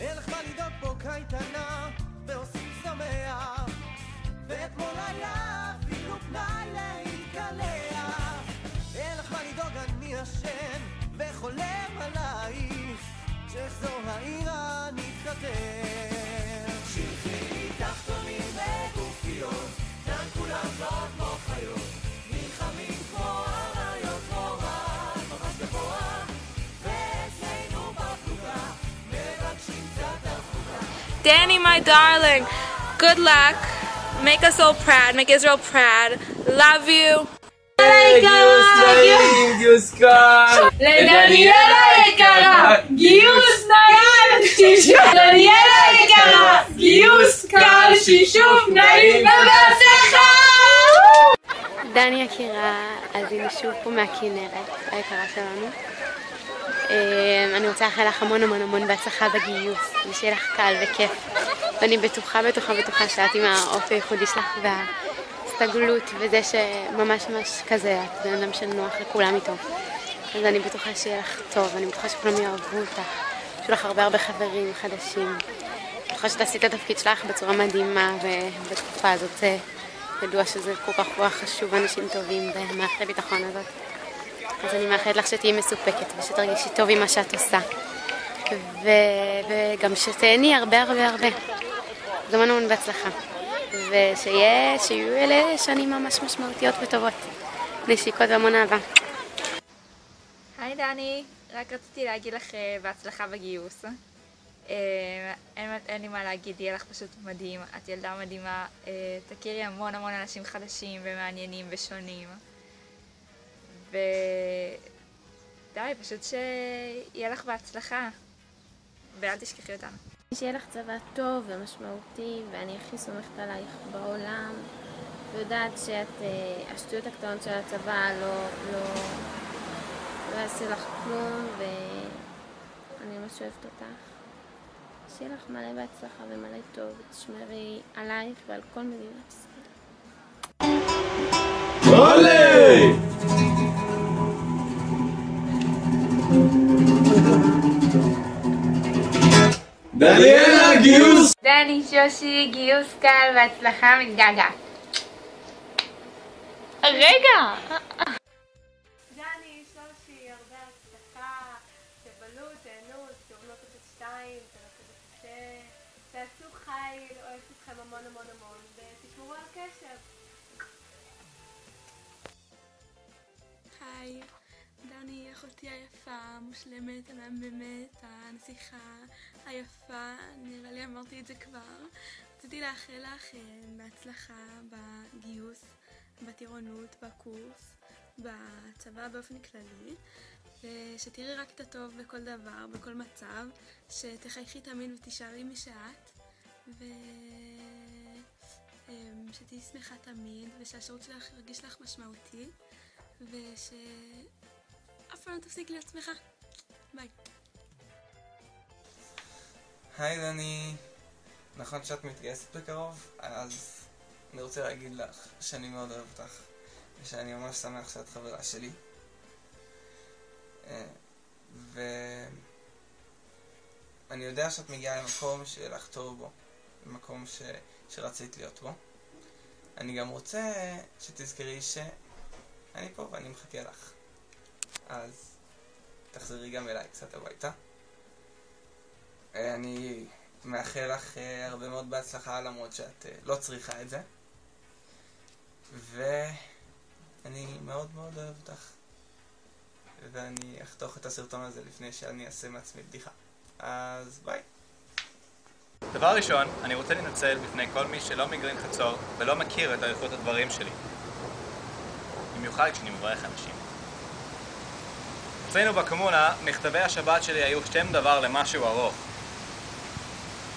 אין לך מה לדאוג פה קייטנה ועושים שמח, ואתמול היה אפילו פנאי להתקלח. אין לך מה לדאוג, אני ישן וחולם עלייך, כשאחזור העירה נתכתב. שרפי תחתונים וגופיות, כאן כולם לא כמו חיות, נלחמים כמו אריות מורן, ממש בכוח, ואצלנו בפלוגה מבקשים קצת הפוגה. Danny, my darling, good luck. Make us all proud. Make Israel proud. Love you. גיוס קל! לדניאלה יקרה, גיוס נעים! לדניאלה יקרה, גיוס קל, שישוף נעים ובהצלחה! דני יקירה, אז הנה שוב פה מהכנרת, היקרה שלנו. אני רוצה לאחל לך המון בהצלחה בגיוס, ושיהיה לך קל וכיף. ואני בטוחה שאת עם האופי הייחודי שלך והסתגלות וזה שממש כזה, את בן אדם שנוח לכולם איתו. אז אני בטוחה שיהיה לך טוב, אני בטוחה שכולם יאהבו אותך, שיהיו לך הרבה חברים חדשים. אני בטוחה שתעשי את התפקיד שלך בצורה מדהימה, ובתקופה הזאת זה ידוע שזה כל כך חשוב, אנשים טובים במערכת הביטחון הזאת. אז אני מאחלת לך שתהיי מסופקת ושתרגישי טוב עם מה שאת עושה. וגם שתהני הרבה. גם המון בהצלחה. ושיהיו אלה שנים ממש משמעותיות וטובות. נשיקות והמון אהבה. היי דני, רק רציתי להגיד לך בהצלחה בגיוס. אין לי מה להגיד, יהיה לך פשוט מדהים. את ילדה מדהימה, תכירי המון אנשים חדשים ומעניינים ושונים. די, פשוט שיהיה לך בהצלחה, ואל תשכחי אותנו. שיהיה לך צבא טוב ומשמעותי, ואני הכי סומכת עלייך בעולם, ויודעת שהשטויות הקטנות של הצבא לא יעשה לך כלום, ואני ממש אוהבת אותך. שיהיה לך מלא בהצלחה ומלא טוב, ותשמרי עלייך ועל כל מדינת ישראל. עולה! דניאלה, גיוס! דני, שושי, גיוס קל והצלחה מתגעגעת. רגע! דני, שושי, הרבה הצלחה, תבלו, תהנו, תאורנות את שתיים, תנסו בקשה, תעשו חיל, אוהבת אתכם המון, ותשמרו על קשר. היי, דני, אחותי היפה, מושלמת, המהממת, הנסיכה היפה, נראה לי אמרתי את זה כבר. רציתי לאחל לך בהצלחה בגיוס, בטירונות, בקורס, בצבא באופן כללי, ושתראי רק את הטוב בכל דבר, בכל מצב, שתחייכי תמיד ותישארי מי שאת, ושתהיי שמחה תמיד, ושהשירות שלך ירגיש לך משמעותי, ושאף פעם לא תפסיק להיות שמחה. ביי. היי דני, נכון שאת מתגייסת בקרוב? אז אני רוצה להגיד לך שאני מאוד אוהב אותך, ושאני ממש שמח שאת חברה שלי. ואני יודע שאת מגיעה למקום שיהיה לך טוב בו, למקום שרצית להיות בו. אני גם רוצה שתזכרי שאני פה ואני מחכה לך. אז תחזרי גם אליי קצת הביתה. אני מאחל לך הרבה מאוד בהצלחה, למרות שאת לא צריכה את זה. ואני מאוד אוהב אותך. ואני אחתוך את הסרטון הזה לפני שאני אעשה מעצמי בדיחה. אז ביי. דבר ראשון, אני רוצה לנצל בפני כל מי שלא מגרין חצור ולא מכיר את עריכות הדברים שלי. במיוחד כשאני מברך אנשים. אצלנו בקומונה, מכתבי השבת שלי היו שם דבר למשהו ארוך.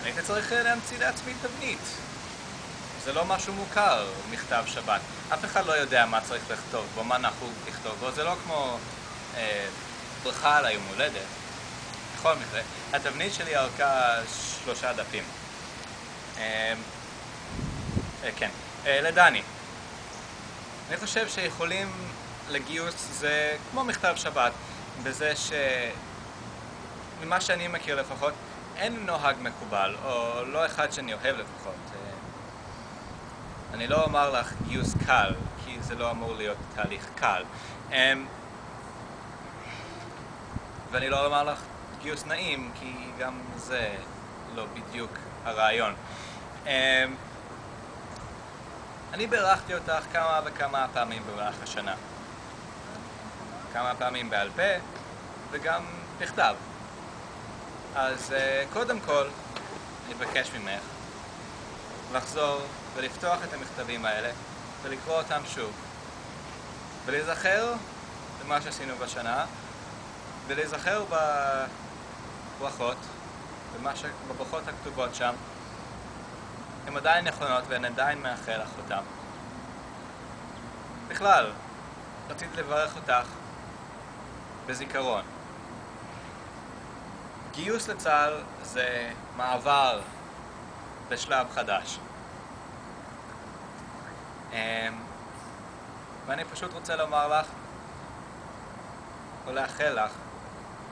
אני הייתי צריך להמציא לעצמי תבנית. זה לא משהו מוכר, מכתב שבת. אף אחד לא יודע מה צריך לכתוב בו, מה נחוג לכתוב בו. זה לא כמו ברכה על היום הולדת. בכל מקרה, התבנית שלי ארכה 3 דפים. כן, לדני. אני חושב שיכולים לגיוס זה כמו מכתב שבת, בזה ממה שאני מכיר לפחות, אין נוהג מקובל, או לא אחד שאני אוהב לפחות. אני לא אומר לך גיוס קל, כי זה לא אמור להיות תהליך קל. ואני לא אומר לך גיוס נעים, כי גם זה לא בדיוק הרעיון. אני בירכתי אותך כמה וכמה פעמים במהלך השנה. כמה פעמים בעל פה וגם בכתב. אז קודם כל, אני מבקש ממך לחזור ולפתוח את המכתבים האלה ולקרוא אותם שוב. ולהיזכר במה שעשינו בשנה, ולהיזכר בברכות, בברכות הכתובות שם. הן עדיין נכונות והן עדיין מאחל לך אותם. בכלל, רציתי לברך אותך בזיכרון. גיוס לצה"ל זה מעבר לשלב חדש. ואני פשוט רוצה לומר לך, או לאחל לך,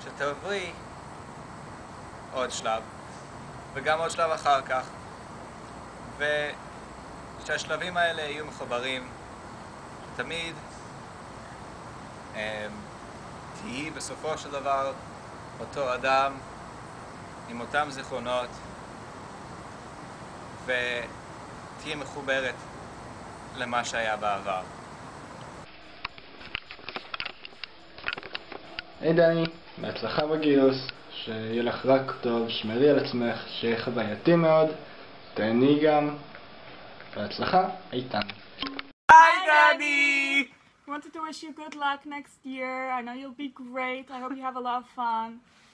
שתעברי עוד שלב, וגם עוד שלב אחר כך, ושהשלבים האלה יהיו מחוברים, שתמיד תהיי בסופו של דבר אותו אדם עם אותם זיכרונות, ותהיי מחוברת למה שהיה בעבר. היי דני, בהצלחה בגיוס, שיהיה לך רק טוב, שמרי על עצמך, שיהיה חווייתי מאוד, תהני גם, בהצלחה, איתן. Hi, Daddy! Wanted to wish you good luck next year. I know you'll be great. I hope you have a lot of fun.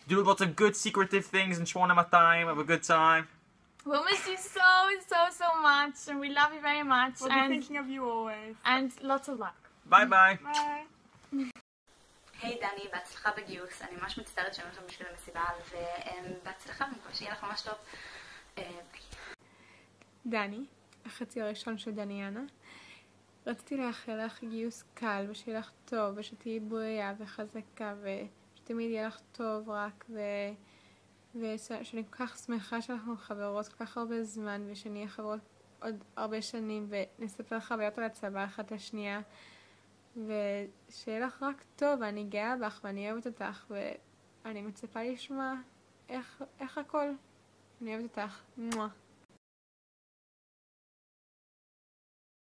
Do lots of good secretive things and Shwana time, have a good time. We'll miss you so much, and we love you very much. We'll be thinking of you always. And lots of luck. Bye bye. Bye. היי דני, בהצלחה בגיוס. אני ממש מצטערת שאני הולכת בשביל המסיבה, ובהצלחה, אני מקווה שיהיה לך ממש טוב. דני, החצי הראשון של דניאנה. רציתי לאחל לך גיוס קל, ושיהיה לך טוב, ושתהיי בריאה וחזקה, ושתמיד יהיה לך טוב רק, ושאני כל כך שמחה שאנחנו חברות כל כך הרבה זמן, ושנהיה חברות עוד הרבה שנים, ונספר חוויות על הצבא אחת השנייה, ושיהיה לך רק טוב, ואני גאה בך, ואני אוהבת אותך, ואני מצפה לשמוע איך הכל. אני אוהבת אותך.